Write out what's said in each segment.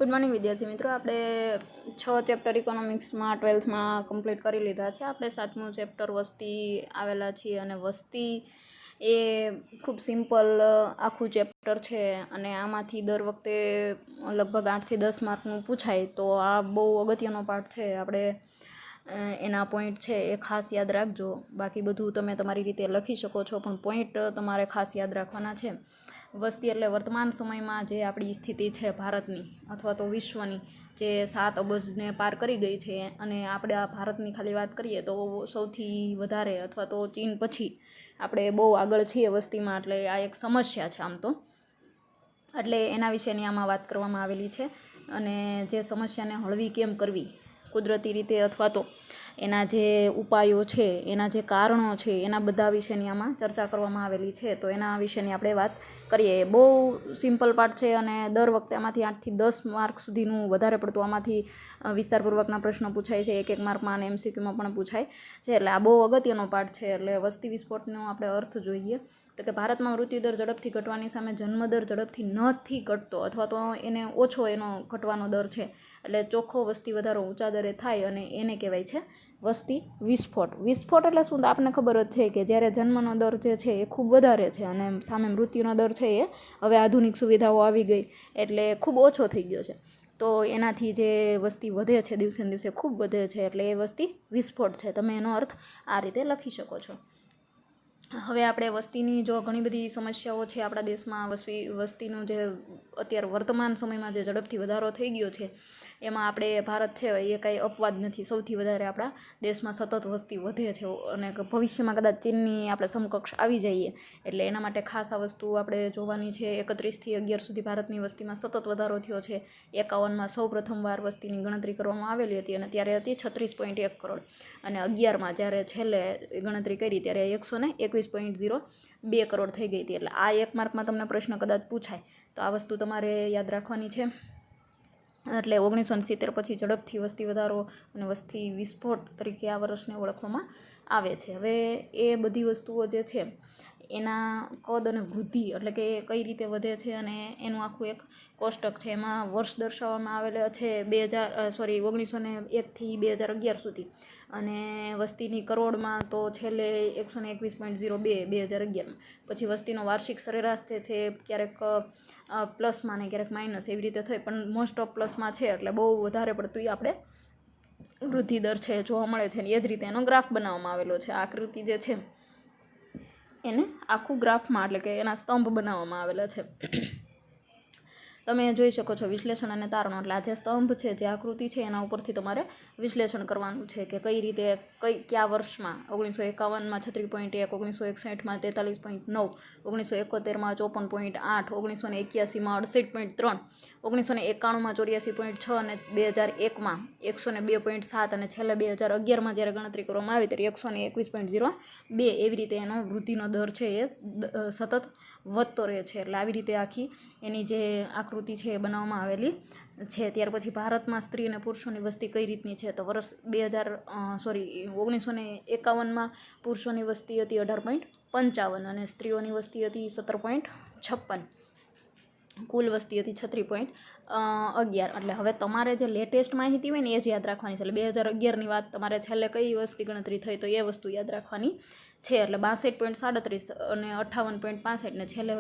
Good morning વિદ્યાર્થી મિત્રો, આપણે 6 ચેપ્ટર ઇકોનોમિક્સમાં 12થમાં કમ્પ્લીટ કરી લીધા છે. આપણે 7મું ચેપ્ટર વસ્તી આવેલા છીએ અને વસ્તી એ ખૂબ સિમ્પલ આખું ચેપ્ટર છે અને આમાંથી દર વખતે લગભગ 8 થી 10 માર્કનું પૂછાય, તો આ બહુ અગત્યનો પાર્ટ છે. આપણે એના પોઈન્ટ છે એ ખાસ યાદ રાખજો. બાકી બધું તમે તમારી રીતે લખી શકો છો, પણ પોઈન્ટ તમારે ખાસ યાદ રાખવાના છે. વસ્તી એટલે વર્તમાન સમયમાં જે આપણી સ્થિતિ છે ભારતની અથવા તો વિશ્વની, જે 7 અબજને પાર કરી ગઈ છે, અને આપણે આ ભારતની ખાલી વાત કરીએ તો સૌથી વધારે અથવા તો ચીન પછી આપણે બહુ આગળ છીએ વસ્તીમાં. એટલે આ એક સમસ્યા છે આમ તો, એટલે એના વિશેની આમાં વાત કરવામાં આવેલી છે. અને જે સમસ્યાને હળવી કેમ કરવી કુદરતી રીતે, અથવા તો એના જે ઉપાયો છે, એના જે કારણો છે, એના બધા વિશેની આમાં ચર્ચા કરવામાં આવેલી છે. તો એના વિશેની આપણે વાત કરીએ. બહુ સિમ્પલ પાર્ટ છે અને દર વખતે આમાંથી 8 થી 10 માર્ક સુધીનું વધારે પડતું આમાંથી વિસ્તારપૂર્વકના પ્રશ્નો પૂછાય છે. એક માર્કમાં અને MCQમાં પણ પૂછાય છે. એટલે આ બહુ અગત્યનો પાર્ટ છે. એટલે વસ્તી વિસ્ફોટનો આપણે અર્થ જોઈએ તો કે ભારતમાં મૃત્યુદર ઝડપથી ઘટવાની સામે જન્મદર ઝડપથી નથી ઘટતો, અથવા તો એને ઓછો એનો ઘટવાનો દર છે. એટલે ચોખ્ખો વસ્તી વધારો ઊંચા દરે થાય અને એને કહેવાય છે વસ્તી વિસ્ફોટ. વિસ્ફોટ એટલે શું? તો આપણને ખબર જ છે કે જ્યારે જન્મનો દર જે છે એ ખૂબ વધારે છે અને સામે મૃત્યુનો દર છે એ હવે આધુનિક સુવિધાઓ આવી ગઈ એટલે ખૂબ ઓછો થઈ ગયો છે. તો એનાથી જે વસ્તી વધે છે, દિવસે ને દિવસે ખૂબ વધે છે, એટલે એ વસ્તી વિસ્ફોટ છે. તમે એનો અર્થ આ રીતે લખી શકો છો. હવે આપણે વસ્તીની જો ઘણી બધી સમસ્યાઓ છે આપણા દેશમાં. વસ્તીનું જે અત્યારે વર્તમાન સમયમાં જે ઝડપથી વધારો થઈ ગયો છે, એમાં આપણે ભારત છે એ કાંઈ અપવાદ નથી. સૌથી વધારે આપણા દેશમાં સતત વસ્તી વધે છે અને ભવિષ્યમાં કદાચ ચીનની આપણે સમકક્ષ આવી જઈએ. એટલે એના માટે ખાસ આ વસ્તુ આપણે જોવાની છે. 31 થી 11 સુધી ભારતની વસ્તીમાં સતત વધારો થયો છે. 51માં સૌ પ્રથમવાર વસ્તીની ગણતરી કરવામાં આવેલી હતી અને ત્યારે હતી 36.1 કરોડ, અને 11માં જ્યારે છેલ્લે ગણતરી કરી ત્યારે 121.02 કરોડ થઈ ગઈ હતી. એટલે આ એક માર્કમાં તમને પ્રશ્ન કદાચ પૂછાય તો આ વસ્તુ તમારે યાદ રાખવાની છે. એટલે 1970 પછી ઝડપથી વસ્તી વધારો અને વસ્તી વિસ્ફોટ તરીકે આ વર્ષને ઓળખવામાં આવે છે. હવે એ બધી વસ્તુઓ જે છે એના કદ અને વૃદ્ધિ, એટલે કે કઈ રીતે વધે છે અને એનું આખું એક કોષ્ટક છે. એમાં વર્ષ દર્શાવવામાં આવેલા છે 1901 થી 2011 સુધી, અને વસ્તીની કરોડમાં તો છેલ્લે 121.02 2011માં. પછી વસ્તીનો વાર્ષિક સરેરાશ જે છે ક્યારેક પ્લસમાં ને ક્યારેક માઇનસ એવી રીતે થઈ, પણ મોસ્ટ ઓફ પ્લસમાં છે. એટલે બહુ વધારે પડતું આપણે વૃદ્ધિ દર છે જોવા મળે છે. એ જ રીતે એનો ગ્રાફ બનાવવામાં આવેલો છે. આકૃતિ જે છે એને આખું ગ્રાફમાં, એટલે કે એના સ્તંભ બનાવવામાં આવેલા છે. તમે જોઈ શકો છો વિશ્લેષણ અને તારણો. એટલે આ જે સ્તંભ છે, જે આકૃતિ છે, એના ઉપરથી તમારે વિશ્લેષણ કરવાનું છે કે કઈ રીતે કયા વર્ષમાં 1951માં 36.1, 1961માં 43.9, 1971માં 54.8, 1981માં 68.3, 1991માં 84.6 અને 2001માં 102.7 અને છેલ્લે 2011માં જ્યારે ગણતરી કરવામાં આવી ત્યારે 121.02. એવી રીતે એનો વૃદ્ધિનો દર છે એ સતત વધતો રહે છે. એટલે આવી રીતે આખી એની જે આકૃતિ છે એ બનાવવામાં આવેલી છે. ત્યાર પછી ભારતમાં સ્ત્રી અને પુરુષોની વસ્તી કઈ રીતની છે, તો વર્ષ 1951માં પુરુષોની વસ્તી હતી 18.55 અને સ્ત્રીઓની વસ્તી હતી 17.56. કુલ વસ્તી હતી 36.11. એટલે હવે તમારે જે લેટેસ્ટ માહિતી હોય ને એ જ યાદ રાખવાની છે. એટલે 2011ની વાત તમારે છેલ્લે કઈ વસ્તી ગણતરી થઈ તો એ વસ્તુ યાદ રાખવાની છે. એટલે 62.37 અને 58.65 ને છેલ્લે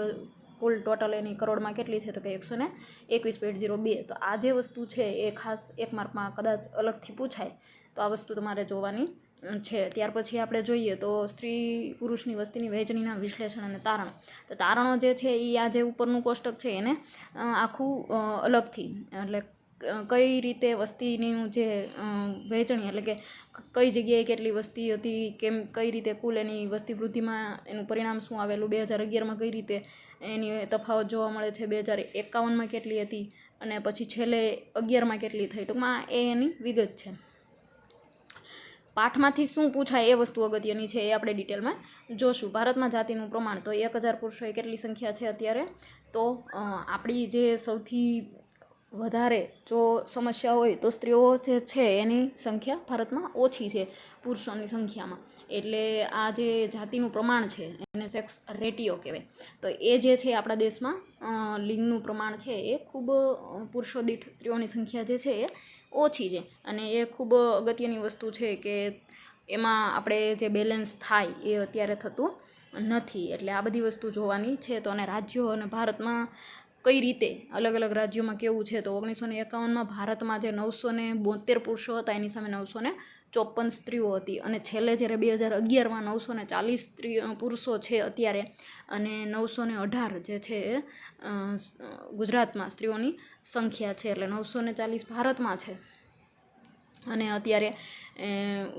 કુલ ટોટલ એની કરોડમાં કેટલી છે તો કે 121.02. તો આ જે વસ્તુ છે એ ખાસ એક માર્કમાં કદાચ અલગથી પૂછાય, તો આ વસ્તુ તમારે જોવાની છે. ત્યાર પછી આપણે જોઈએ તો સ્ત્રી પુરુષની વસ્તીની વહેંચણીના વિશ્લેષણ અને તારણ. તો તારણો જે છે એ આ જે ઉપરનું કોષ્ટક છે એને આખું અલગથી, એટલે કઈ રીતે વસ્તીની જે વહેંચણી, એટલે કે કઈ જગ્યાએ કેટલી વસ્તી હતી, કેમ કઈ રીતે કુલ એની વસ્તી વૃદ્ધિમાં એનું પરિણામ શું આવેલું, 2011માં કઈ રીતે એની તફાવત જોવા મળે છે, 2051માં કેટલી હતી અને પછી છેલ્લે 11માં કેટલી થઈ. ટૂંકમાં એ એની વિગત છે. પાઠમાંથી શું પૂછાય એ વસ્તુ અગત્યની છે, એ આપણે ડિટેલમાં જોશું. ભારતમાં જાતિનું પ્રમાણ, તો 1000 પુરુષોએ કેટલી સંખ્યા છે અત્યારે, તો આપણી જે સૌથી વધારે જો સમસ્યા હોય તો સ્ત્રીઓ જે છે એની સંખ્યા ભારતમાં ઓછી છે પુરુષોની સંખ્યામાં. એટલે આ જે જાતિનું પ્રમાણ છે એને સેક્સ રેટિયો કહેવાય. તો એ જે છે આપણા દેશમાં લિંગનું પ્રમાણ છે એ ખૂબ પુરુષો દીઠ સ્ત્રીઓની સંખ્યા જે છે એ ઓછી છે. અને એ ખૂબ અગત્યની વસ્તુ છે કે એમાં આપણે જે બેલેન્સ થાય એ અત્યારે થતું નથી. એટલે આ બધી વસ્તુ જોવાની છે. તો અને રાજ્યો અને ભારતમાં કઈ રીતે અલગ અલગ રાજ્યોમાં કેવું છે, તો 1951માં ભારતમાં જે 972 પુરુષો હતા એની સામે 954 સ્ત્રીઓ હતી. અને છેલ્લે જ્યારે 2011માં 940 પુરુષો છે અત્યારે, અને 918 જે છે એ ગુજરાતમાં સ્ત્રીઓની સંખ્યા છે. એટલે 940 ભારતમાં છે અને અત્યારે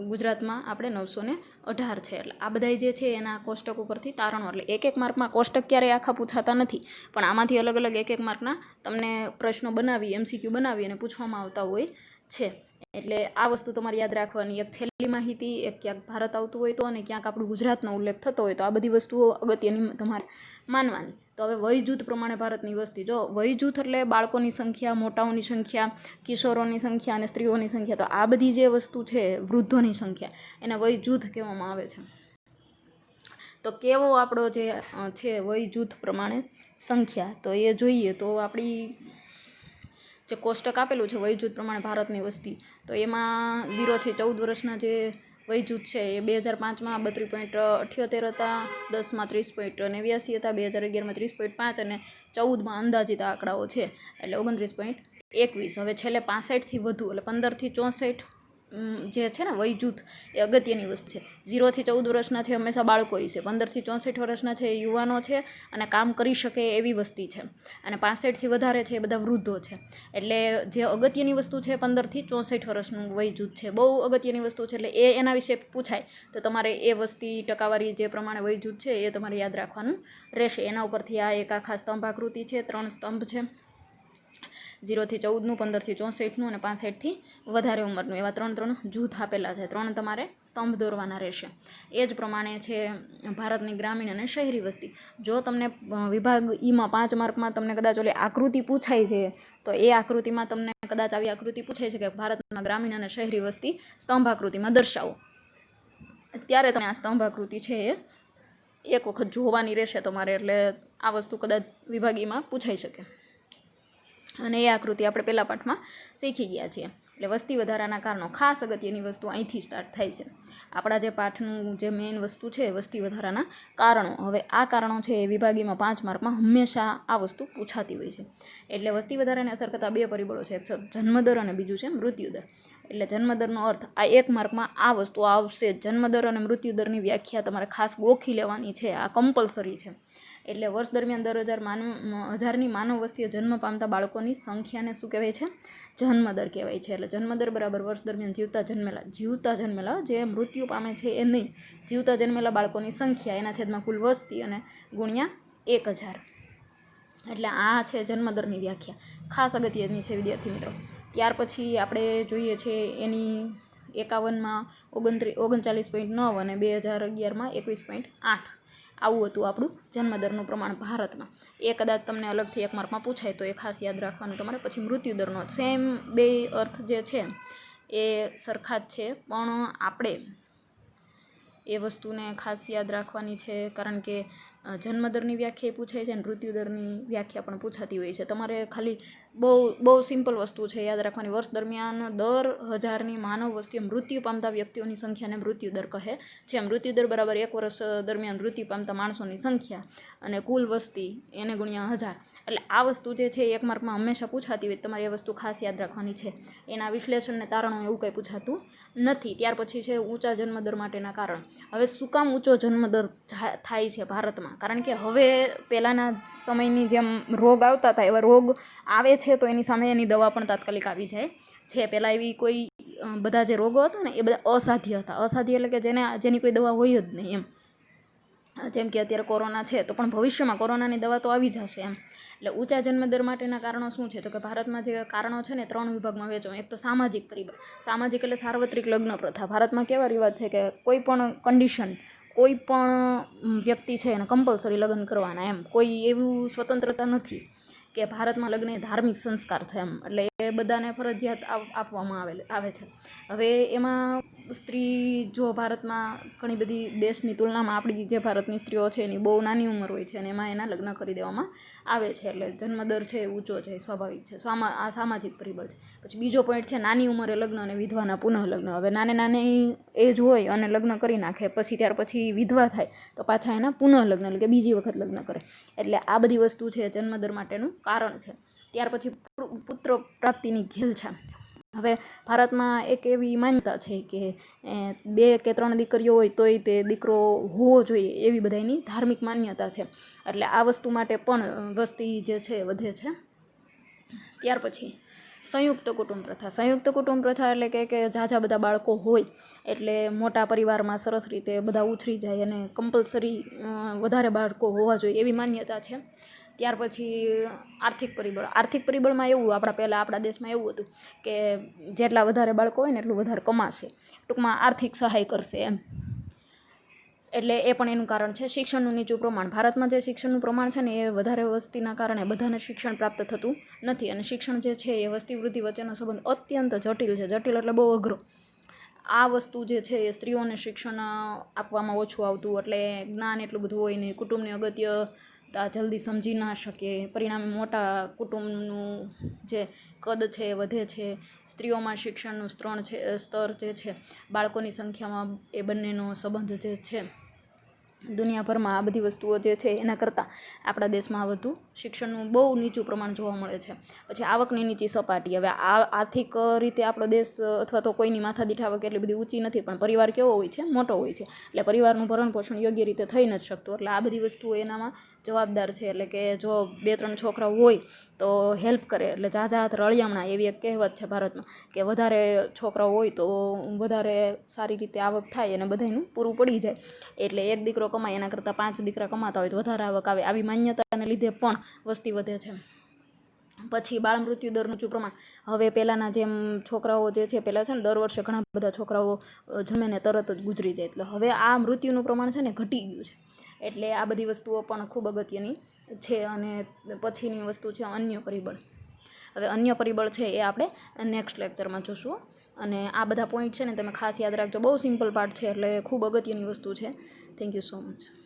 ગુજરાતમાં આપણે 918 છે. એટલે આ બધા જે છે એના કોષ્ટક ઉપરથી તારણો, એટલે એક એક માર્કમાં કોષ્ટક ક્યારેય આખા પૂછાતા નથી, પણ આમાંથી અલગ અલગ એક એક માર્કના તમને પ્રશ્નો બનાવી MCQ બનાવી અને પૂછવામાં આવતા હોય છે. એટલે આ વસ્તુ તમારે યાદ રાખવાની. એક છેલ્લી માહિતી, એક ક્યાંક ભારત આવતું હોય તો અને ક્યાંક આપણું ગુજરાતનો ઉલ્લેખ થતો હોય તો આ બધી વસ્તુઓ અગત્યની તમારે માનવાની. તો હવે વય જૂથ પ્રમાણે ભારતની વસ્તી, જો વય જૂથ એટલે બાળકોની સંખ્યા, મોટાઓની સંખ્યા, કિશોરોની સંખ્યા અને સ્ત્રીઓની સંખ્યા. તો આ બધી જે વસ્તુ છે વૃદ્ધોની સંખ્યા, એને વય જૂથ કહેવામાં આવે છે. તો કેવો આપણો જે છે વય જૂથ પ્રમાણે સંખ્યા, તો એ જોઈએ તો આપણી જે કોષ્ટક આપેલું છે વય જૂથ પ્રમાણે ભારતની વસ્તી, તો એમાં 0 થી 14 વર્ષના જે વય જૂથ છે એ 2005માં 32.78 હતા, 10માં 30.89 હતા, 2011માં 30.5 અને 14માં અંદાજિત આંકડાઓ છે એટલે 29.21. હવે છેલ્લે 65થી વધુ એટલે 15થી 64 જે છે ને વય જૂથ એ અગત્યની વસ્તુ છે. 0થી 14 વર્ષના છે હંમેશા બાળકો છે, 15થી 64 વર્ષના છે એ યુવાનો છે અને કામ કરી શકે એવી વસ્તી છે, અને 65થી વધારે છે એ બધા વૃદ્ધો છે. એટલે જે અગત્યની વસ્તુ છે 15થી 64 વર્ષનું વય જૂથ છે, બહુ અગત્યની વસ્તુ છે. એટલે એના વિશે પૂછાય તો તમારે એ વસ્તી ટકાવારી જે પ્રમાણે વય જૂથ છે એ તમારે યાદ રાખવાનું રહેશે. એના ઉપરથી આ એક આખા સ્તંભ આકૃતિ છે, 3 સ્તંભ છે, 0થી 14નું, 15થી 64નું અને 65થી વધારે ઉંમરનું, એવા 3 જૂથ આપેલા છે. 3 તમારે સ્તંભ દોરવાના રહેશે. એ જ પ્રમાણે છે ભારતની ગ્રામીણ અને શહેરી વસ્તી. જો તમને વિભાગ ઈમાં 5 માર્કમાં તમને કદાચ ઓલી આકૃતિ પૂછાય છે, તો એ આકૃતિમાં તમને કદાચ આવી આકૃતિ પૂછાય છે કે ભારતમાં ગ્રામીણ અને શહેરી વસ્તી સ્તંભ આકૃતિમાં દર્શાવો, ત્યારે તમે આ સ્તંભ આકૃતિ છે એ એક વખત જોવાની રહેશે તમારે. એટલે આ વસ્તુ કદાચ વિભાગીમાં પૂછાઈ શકે. અને એ આકૃતિ આપણે પહેલા પાઠમાં શીખી ગયા છીએ. એટલે વસ્તી વધારાના કારણો, ખાસ અગત્યની વસ્તુ અહીંથી સ્ટાર્ટ થાય છે. આપણા જે પાઠનું જે મેઇન વસ્તુ છે વસ્તી વધારાના કારણો. હવે આ કારણો છે એ વિભાગીમાં 5 માર્કમાં હંમેશા આ વસ્તુ પૂછાતી હોય છે. એટલે વસ્તી વધારાને અસર કરતા 2 પરિબળો છે, એક છે જન્મદર અને બીજું છે મૃત્યુદર. એટલે જન્મદરનો અર્થ આ 1 માર્કમાં આ વસ્તુ આવશે. જન્મદર અને મૃત્યુદરની વ્યાખ્યા તમારે ખાસ ગોખી લેવાની છે, આ કમ્પલસરી છે. એટલે વર્ષ દરમિયાન 10,000ની માનવ વસ્તીએ જન્મ પામતા બાળકોની સંખ્યાને શું કહેવાય છે? જન્મદર કહેવાય છે. એટલે જન્મદર બરાબર વર્ષ દરમિયાન જીવતા જન્મેલા જે મૃત્યુ પામે છે એ નહીં, જીવતા જન્મેલા બાળકોની સંખ્યા એના છેદમાં કુલ વસ્તી અને ગુણ્યા 1000. એટલે આ છે જન્મદરની વ્યાખ્યા, ખાસ અગત્યની છે વિદ્યાર્થી મિત્રો. ત્યાર પછી આપણે જોઈએ છે એની 51માં 39.9 અને 2011માં 21.8. આવું હતું આપણું જન્મદરનું પ્રમાણ ભારતમાં. એ કદાચ તમને અલગથી 1 માર્કમાં પૂછાય તો એ ખાસ યાદ રાખવાનું તમારે. પછી મૃત્યુદરનો સેમ 2 અર્થ જે છે એ સરખા જ છે, પણ આપણે એ વસ્તુને ખાસ યાદ રાખવાની છે, કારણ કે જન્મદરની વ્યાખ્યા પૂછાય છે અને મૃત્યુદરની વ્યાખ્યા પણ પૂછાતી હોય છે. તમારે ખાલી બહુ સિમ્પલ વસ્તુ છે યાદ રાખવાની. વર્ષ દરમિયાન 10,000ની માનવ વસ્તીએ મૃત્યુ પામતા વ્યક્તિઓની સંખ્યાને મૃત્યુદર કહે છે. મૃત્યુદર બરાબર 1 વર્ષ દરમિયાન મૃત્યુ પામતા માણસોની સંખ્યા અને કુલ વસ્તી એને ગુણ્યા 1000. એટલે આ વસ્તુ જે છે 1 માર્કમાં હંમેશા પૂછાતી હોય, તમારે એ વસ્તુ ખાસ યાદ રાખવાની છે. એના વિશ્લેષણને તારણો એવું કંઈ પૂછાતું નથી. ત્યાર પછી છે ઊંચા જન્મદર માટેના કારણ. હવે શું કામ ઊંચો જન્મદર થાય છે ભારતમાં? કારણ કે હવે પહેલાંના સમયની જેમ રોગ આવતા હતા એવા રોગ આવે છે, તો એની સામે એની દવા પણ તાત્કાલિક આવી જાય છે. પહેલાં એવી કોઈ બધા જે રોગો હતા ને એ બધા અસાધ્ય હતા. અસાધ્ય એટલે કે જેની કોઈ દવા હોય જ નહીં એમ. જેમ કે અત્યારે કોરોના છે, તો પણ ભવિષ્યમાં કોરોનાની દવા તો આવી જશે એમ. એટલે ઊંચા જન્મદર માટેના કારણો શું છે? તો કે ભારતમાં જે કારણો છે ને 3 વિભાગમાં વહેંચો. એક તો સામાજિક પરિબળ. સામાજિક એટલે સાર્વત્રિક લગ્ન પ્રથા. ભારતમાં કેવા રિવાજ છે કે કોઈ પણ કન્ડિશન, કોઈ પણ વ્યક્તિ છે એને કમ્પલસરી લગ્ન કરવાના એમ, કોઈ એવું સ્વતંત્રતા નથી કે ભારતમાં લગ્ન એ ધાર્મિક સંસ્કાર છે એમ, એટલે એ બધાને ફરજિયાત આપવામાં આવે છે. હવે એમાં સ્ત્રી જો ભારતમાં ઘણી બધી દેશની તુલનામાં આપણી જે ભારતની સ્ત્રીઓ છે એની બહુ નાની ઉંમર હોય છે અને એમાં એના લગ્ન કરી દેવામાં આવે છે, એટલે જન્મદર છે એ ઊંચો છે, સ્વાભાવિક છે. આ સામાજિક પરિબળ છે. પછી બીજો પોઈન્ટ છે નાની ઉંમરે લગ્ન અને વિધવાના પુનઃ લગ્ન. હવે નાની એજ હોય અને લગ્ન કરી નાખે, પછી ત્યાર પછી વિધવા થાય તો પાછા એના પુનઃ લગ્ન એટલે કે બીજી વખત લગ્ન કરે. એટલે આ બધી વસ્તુ છે જન્મદર માટેનું કારણ છે. ત્યાર પછી પુત્ર પ્રાપ્તિની ઘેલ છે. હવે ભારતમાં એક એવી માન્યતા છે કે 2 કે 3 દીકરીઓ હોય તોય તે દીકરો હોવો જોઈએ, એવી બધાની ધાર્મિક માન્યતા છે. એટલે આ વસ્તુ માટે પણ વસ્તી જે છે વધે છે. ત્યાર પછી સંયુક્ત કુટુંબ પ્રથા. સંયુક્ત કુટુંબ પ્રથા એટલે કે ઝાઝા બધા બાળકો હોય એટલે મોટા પરિવારમાં સરસ રીતે બધા ઉછરી જાય અને કમ્પલસરી વધારે બાળકો હોવા જોઈએ એવી માન્યતા છે. ત્યાર પછી આર્થિક પરિબળ. આર્થિક પરિબળમાં એવું આપણા દેશમાં એવું હતું કે જેટલા વધારે બાળકો હોય ને એટલું વધારે કમાશે, ટૂંકમાં આર્થિક સહાય કરશે એમ. એટલે એ પણ એનું કારણ છે. શિક્ષણનું નીચું પ્રમાણ. ભારતમાં જે શિક્ષણનું પ્રમાણ છે ને એ વધારે વસ્તીના કારણે બધાને શિક્ષણ પ્રાપ્ત થતું નથી, અને શિક્ષણ જે છે એ વસ્તી વૃદ્ધિ વચ્ચેનો સંબંધ અત્યંત જટિલ છે. જટિલ એટલે બહુ અઘરો. આ વસ્તુ જે છે એ સ્ત્રીઓને શિક્ષણ આપવામાં ઓછું આવતું, એટલે જ્ઞાન એટલું બધું હોય નહીં, કુટુંબની અગત્યતા જલ્દી સમજી ના શકે, પરિણામે મોટા કુટુંબનું જે કદ છે એ વધે છે. સ્ત્રીઓમાં શિક્ષણનું સ્તર જે છે, બાળકોની સંખ્યામાં એ બંનેનો સંબંધ જે છે દુનિયાભરમાં આ બધી વસ્તુઓ જે છે એના કરતાં આપણા દેશમાં વધુ શિક્ષણનું બહુ નીચું પ્રમાણ જોવા મળે છે. પછી આવકની નીચી સપાટી. હવે આર્થિક રીતે આપણો દેશ અથવા તો કોઈની માથાદીઠ આવક એટલી બધી ઊંચી નથી, પણ પરિવાર કેવો હોય છે? મોટો હોય છે, એટલે પરિવારનું ભરણ પોષણ યોગ્ય રીતે થઈ નથી શકતું. એટલે આ બધી વસ્તુઓ એનામાં જવાબદાર છે. એટલે કે જો 2-3 છોકરાઓ હોય તો હેલ્પ કરે, એટલે ઝાઝા હાથ રળિયામણા એવી એક કહેવત છે ભારતમાં, કે વધારે છોકરાઓ હોય તો વધારે સારી રીતે આવક થાય અને બધાનું પૂરું પડી જાય. એટલે એક દીકરો કમાય એના કરતાં 5 દીકરા કમાતા હોય તો વધારે આવક આવે. આવી માન્યતાને લીધે પણ વસ્તી વધે છે. પછી બાળ મૃત્યુ દરનું ઊંચું પ્રમાણ. હવે પહેલાંના જેમ છોકરાઓ જે છે, પહેલાં છે ને દર વર્ષે ઘણા બધા છોકરાઓ જન્મે ને તરત જ ગુજરી જાય, એટલે હવે આ મૃત્યુનું પ્રમાણ છે ને ઘટી ગયું છે. એટલે આ બધી વસ્તુઓ પણ ખૂબ અગત્યની છે. અને પછીની વસ્તુ છે અન્ય પરિબળ. હવે અન્ય પરિબળ છે એ આપણે નેક્સ્ટ લેક્ચરમાં જોશું. અને આ બધા પોઈન્ટ છે ને તમે ખાસ યાદ રાખજો. બહુ સિમ્પલ પાર્ટ છે એટલે ખૂબ અગત્યની વસ્તુ છે. Thank you so much.